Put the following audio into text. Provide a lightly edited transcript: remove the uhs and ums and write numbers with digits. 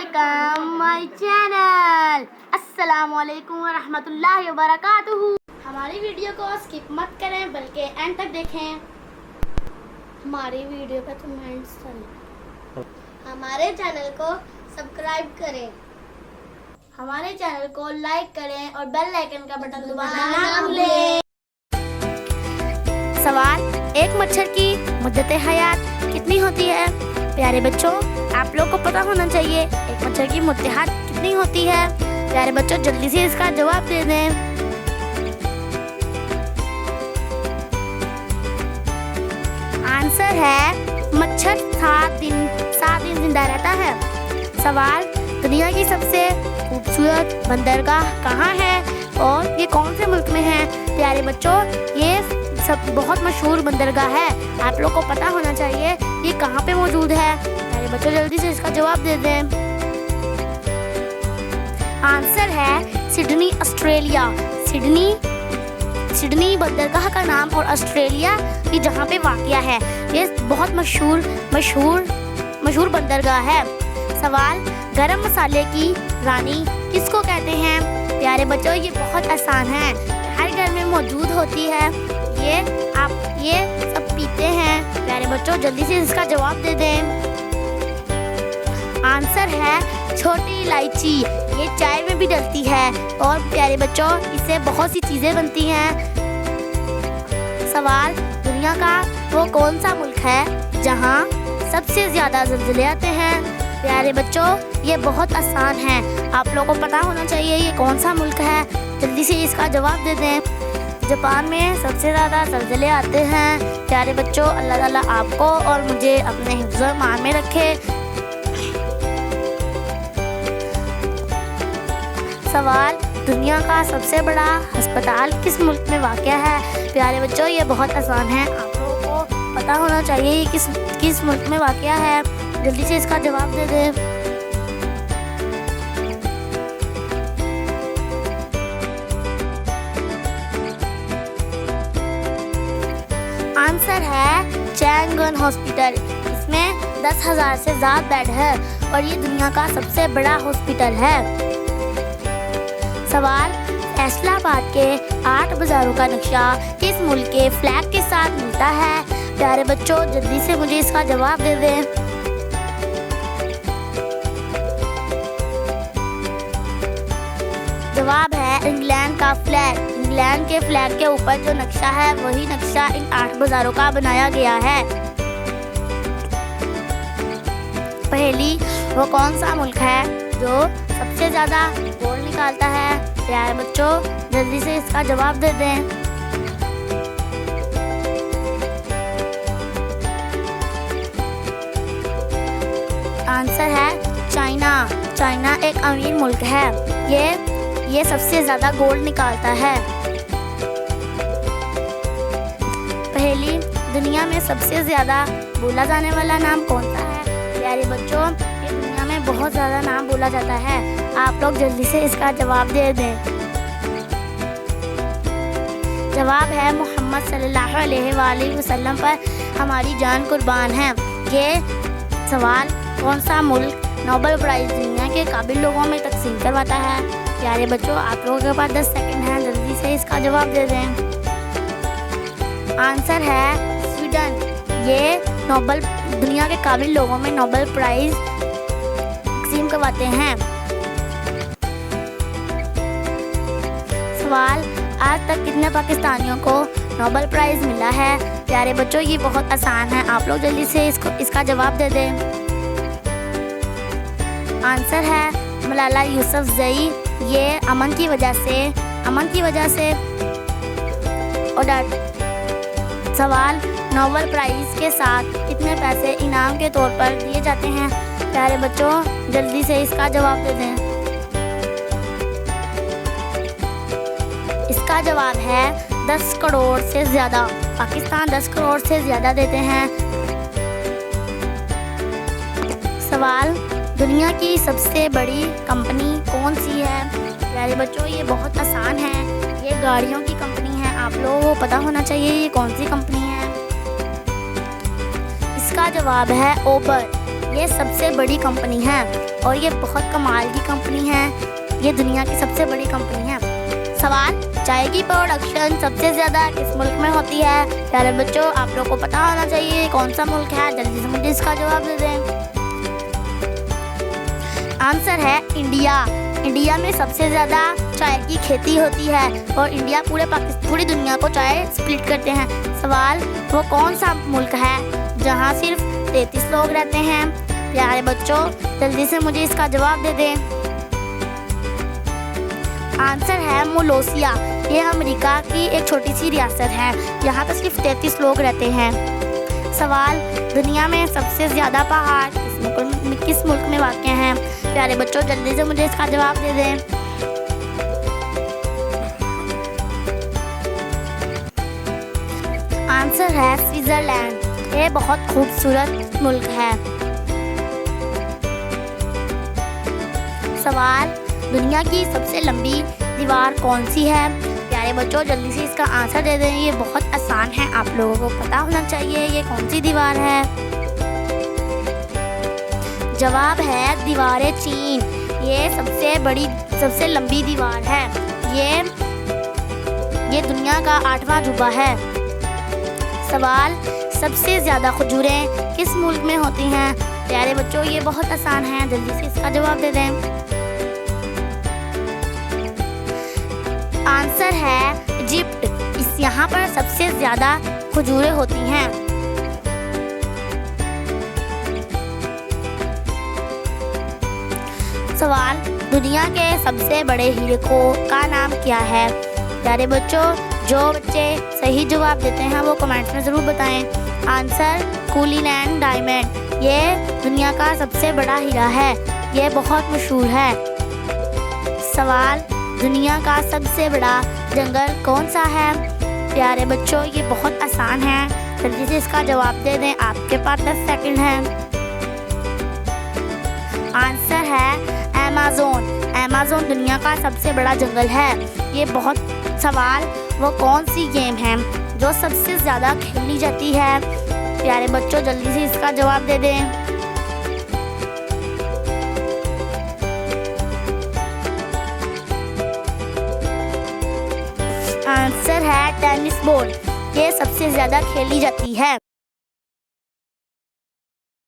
Welcome my channel. अस्सलाम वालेकुम व रहमतुल्लाहि व बरकातुहू। हमारी वीडियो को स्किप मत करें बल्कि एंड तक देखें। हमारी वीडियो पे कमेंट्स करें, हमारे चैनल को सब्सक्राइब करें, हमारे चैनल को लाइक करें और बेल आइकन का बटन दबाना ना भूलें। सवाल, एक मच्छर की मुद्दत हयात कितनी होती है? प्यारे बच्चों, आप लोग को पता होना चाहिए एक मच्छर की मुद्दत हयात कितनी होती है। प्यारे बच्चों, जल्दी से इसका जवाब दे दें। आंसर है मच्छर 7 दिन जिंदा रहता है। सवाल, दुनिया की सबसे खूबसूरत बंदरगाह कहाँ है और ये कौन से मुल्क में है? प्यारे बच्चों, ये सब बहुत मशहूर बंदरगाह है, आप लोग को पता होना चाहिए ये कहाँ पे मौजूद है। प्यारे बच्चों, जल्दी से इसका जवाब दे दें। आंसर है सिडनी, ऑस्ट्रेलिया। सिडनी बंदरगाह का नाम और ऑस्ट्रेलिया की जहाँ पे वाक़या है, ये बहुत मशहूर बंदरगाह है। सवाल, गरम मसाले की रानी किसको कहते हैं? प्यारे बच्चों, ये बहुत आसान है, हर घर में मौजूद होती है, ये सब पीते हैं। प्यारे बच्चों, जल्दी से इसका जवाब दे दें। आंसर है छोटी इलायची, ये चाय में भी डलती है और प्यारे बच्चों इससे बहुत सी चीज़ें बनती हैं। सवाल, दुनिया का वो कौन सा मुल्क है जहां सबसे ज़्यादा ज़लज़ले आते हैं? प्यारे बच्चों, ये बहुत आसान है, आप लोगों को पता होना चाहिए ये कौन सा मुल्क है। जल्दी से इसका जवाब दे दें। जापान में सबसे ज़्यादा ज़लज़ले आते हैं। प्यारे बच्चों, अल्लाह ताला आपको और मुझे अपने हिफ्ज़ और ईमान में रखे। सवाल, दुनिया का सबसे बड़ा अस्पताल किस मुल्क में वाक़या है? प्यारे बच्चों, ये बहुत आसान है, आप लोगों को पता होना चाहिए ये किस मुल्क में वाक़या है। जल्दी से इसका जवाब दे दें। आंसर है चैंगन हॉस्पिटल। इसमें 10,000 से ज़्यादा बेड है और ये दुनिया का सबसे बड़ा हॉस्पिटल है। सवाल, फैसलाबाद के 8 बाज़ारों का नक्शा किस मुल्क के फ्लैग के साथ मिलता है? प्यारे बच्चों, जल्दी से मुझे इसका जवाब दे दें। जवाब है इंग्लैंड का फ्लैग। इंग्लैंड के फ्लैग के ऊपर जो नक्शा है वही नक्शा इन 8 बाज़ारों का बनाया गया है। पहली, वो कौन सा मुल्क है जो सबसे ज़्यादा गोल्ड निकालता है? प्यारे बच्चों, जल्दी से इसका जवाब दे दें। आंसर है चाइना। चाइना एक अमीर मुल्क है, ये सबसे ज़्यादा गोल्ड निकालता है। पहली, दुनिया में सबसे ज़्यादा बोला जाने वाला नाम कौन सा है? प्यारे बच्चों, ये दुनिया में बहुत ज़्यादा नाम बोला जाता है, आप लोग जल्दी से इसका जवाब दे दें। जवाब है मोहम्मद सल्लल्लाहु अलैहि वसल्लम पर हमारी जान कुर्बान है। ये सवाल, कौन सा मुल्क नोबेल प्राइज़ दुनिया के काबिल लोगों में तकसीम करवाता है? प्यारे बच्चों, आप लोगों के पास 10 सेकंड हैं, जल्दी से इसका जवाब दे दें। आंसर है स्वीडन। ये दुनिया के काबिल लोगों में नोबेल प्राइज़ तकसीम करवाते हैं। सवाल, आज तक कितने पाकिस्तानियों को नोबेल प्राइज़ मिला है? प्यारे बच्चों, ये बहुत आसान है, आप लोग जल्दी से इसका जवाब दे दें। आंसर है मलाला यूसुफ़ज़ई। ये अमन की वजह से और सवाल, नोबेल प्राइज़ के साथ कितने पैसे इनाम के तौर पर दिए जाते हैं? प्यारे बच्चों, जल्दी से इसका जवाब दे दें। इसका जवाब है 10 करोड़ से ज़्यादा। पाकिस्तान 10 करोड़ से ज़्यादा देते हैं। सवाल, दुनिया की सबसे बड़ी कंपनी कौन सी है? प्यारे बच्चों, ये बहुत आसान है, ये गाड़ियों की कंपनी है, आप लोगों को पता होना चाहिए ये कौन सी कंपनी है। इसका जवाब है उबर। ये सबसे बड़ी कंपनी है। और ये बहुत कमाल की कंपनी है। ये दुनिया की सबसे बड़ी कंपनी है। सवाल, चाय की प्रोडक्शन सबसे ज़्यादा किस मुल्क में होती है? प्यारे बच्चों, आप लोगों को पता होना चाहिए कौन सा मुल्क है। जल्दी से मुझे इसका जवाब दे दें। आंसर है इंडिया। इंडिया में सबसे ज़्यादा चाय की खेती होती है और इंडिया पूरी दुनिया को चाय स्प्लिट करते हैं। सवाल, वो कौन सा मुल्क है जहाँ सिर्फ 33 लोग रहते हैं? प्यारे बच्चों, जल्दी से मुझे इसका जवाब दे दें। आंसर है मोलोसिया। ये अमेरिका की एक छोटी सी रियासत है। यहाँ पर सिर्फ 33 लोग रहते हैं। सवाल, दुनिया में सबसे ज़्यादा पहाड़ किस मुल्क में वाक़ हैं? प्यारे बच्चों, जल्दी से मुझे इसका जवाब दे दें। आंसर है स्विट्ज़रलैंड। ये बहुत खूबसूरत मुल्क है। सवाल, दुनिया की सबसे लंबी दीवार कौन सी है? प्यारे बच्चों, जल्दी से इसका आंसर दे दें। ये बहुत आसान है, आप लोगों को पता होना चाहिए ये कौन सी दीवार है। जवाब है दीवारे चीन। ये सबसे लंबी दीवार है। ये दुनिया का 8वां अजूबा है। सवाल, सबसे ज़्यादा खजूरें किस मुल्क में होती हैं? प्यारे बच्चों, ये बहुत आसान है, जल्दी से इसका जवाब दे दें। आंसर है इजिप्ट। यहाँ पर सबसे ज़्यादा खजूरें होती हैं। सवाल, दुनिया के सबसे बड़े हीरे का नाम क्या है? प्यारे बच्चों, जो बच्चे सही जवाब देते हैं वो कमेंट्स में ज़रूर बताएं। Answer Cullinan diamond. ये दुनिया का सबसे बड़ा हीरा है। ये बहुत मशहूर है। सवाल, दुनिया का सबसे बड़ा जंगल कौन सा है? प्यारे बच्चों, ये बहुत आसान है, जल्दी से इसका जवाब दे दें। आपके पास 10 सेकंड हैं। आंसर है अमेज़न दुनिया का सबसे बड़ा जंगल है। ये बहुत सवाल, वो कौन सी गेम है जो सबसे ज़्यादा खेली जाती है? प्यारे बच्चों, जल्दी से इसका जवाब दे दें। आंसर है टेनिस बॉल। ये सबसे ज़्यादा खेली जाती है।